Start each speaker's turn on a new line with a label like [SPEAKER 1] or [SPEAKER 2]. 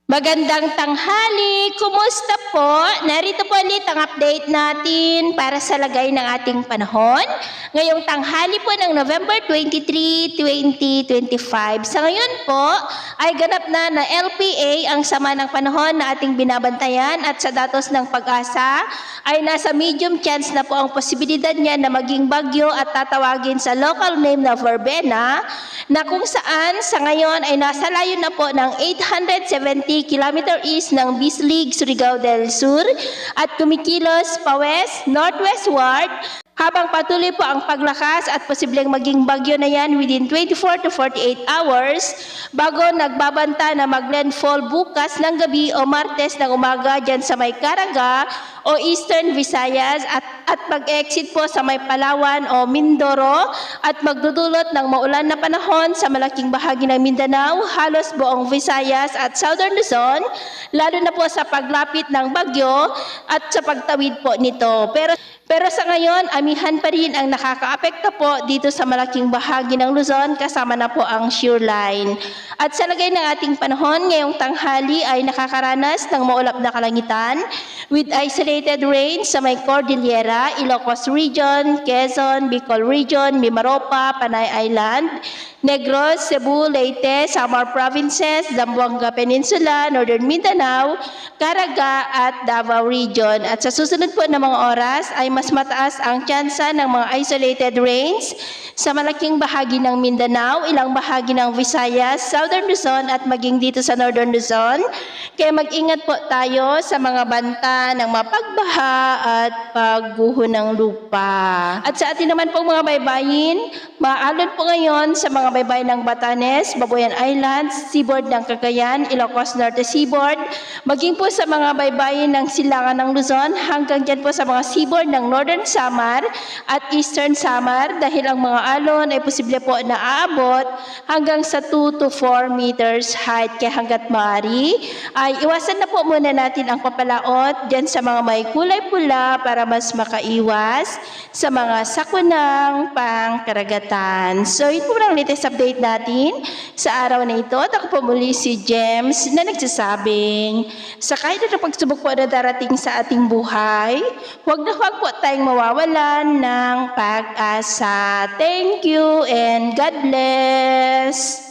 [SPEAKER 1] Magandang tanghali! Kumusta po? Narito po ulit ang update natin para sa lagay ng ating panahon. Ngayong tanghali po ng November 23, 2025. Sa ngayon po ay ganap na LPA ang sama ng panahon na ating binabantayan at sa datos ng pag-asa ay nasa medium chance na po ang posibilidad niya na maging bagyo at tatawagin sa local name na verbena na kung saan sa ngayon ay nasa layo na po ng 870 km east ng Bislig, Surigao del Sur at kumikilos pa west, northwestward habang patuloy po ang paglakas at posibleng maging bagyo na yan within 24 to 48 hours bago nagbabanta na mag-landfall bukas ng gabi o Martes ng umaga dyan sa may Caraga o Eastern Visayas at mag-exit po sa may Palawan o Mindoro at magdudulot ng maulan na panahon sa malaking bahagi ng Mindanao, halos buong Visayas at Southern Luzon, lalo na po sa paglapit ng bagyo at sa pagtawid po nito. Pero sa ngayon, amihan pa rin ang nakakaapekto po dito sa malaking bahagi ng Luzon kasama na po ang shoreline. At sa lagay ng ating panahon, ngayong tanghali ay nakakaranas ng maulap na kalangitan with isolated rain sa may Cordillera, Ilocos Region, Quezon, Bicol Region, Mimaropa, Panay Island, Negros, Cebu, Leyte, Samar Provinces, Zamboanga Peninsula, Northern Mindanao, Caraga at Davao Region. At sa susunod po na mga oras ay mas mataas ang tsansa ng mga isolated rains sa malaking bahagi ng Mindanao, ilang bahagi ng Visayas, Southern Luzon at maging dito sa Northern Luzon. Kaya mag-ingat po tayo sa mga banta ng mapagbaha at pagguho ng lupa. At sa atin naman pong mga baybayin, maalon po ngayon sa mga baybayin ng Batanes, Babuyan Islands, seaboard ng Cagayan, Ilocos Norte Seaboard, maging po sa mga baybayin ng Silangan ng Luzon hanggang dyan po sa mga seaboard ng Northern Samar at Eastern Samar dahil ang mga alon ay posible po na aabot hanggang sa 2 to 4 meters height. Kaya hanggat maaari ay iwasan na po muna natin ang papalaot dyan sa mga may kulay pula para mas makaiwas sa mga sakunang pangkaragatan. So ito po ang latest update natin sa araw na ito. At ako po muli si James na nagsasabing sa kahit na pagsubok po na darating sa ating buhay, huwag na huwag po tayong mawawalan ng pag-asa. Thank you and God bless!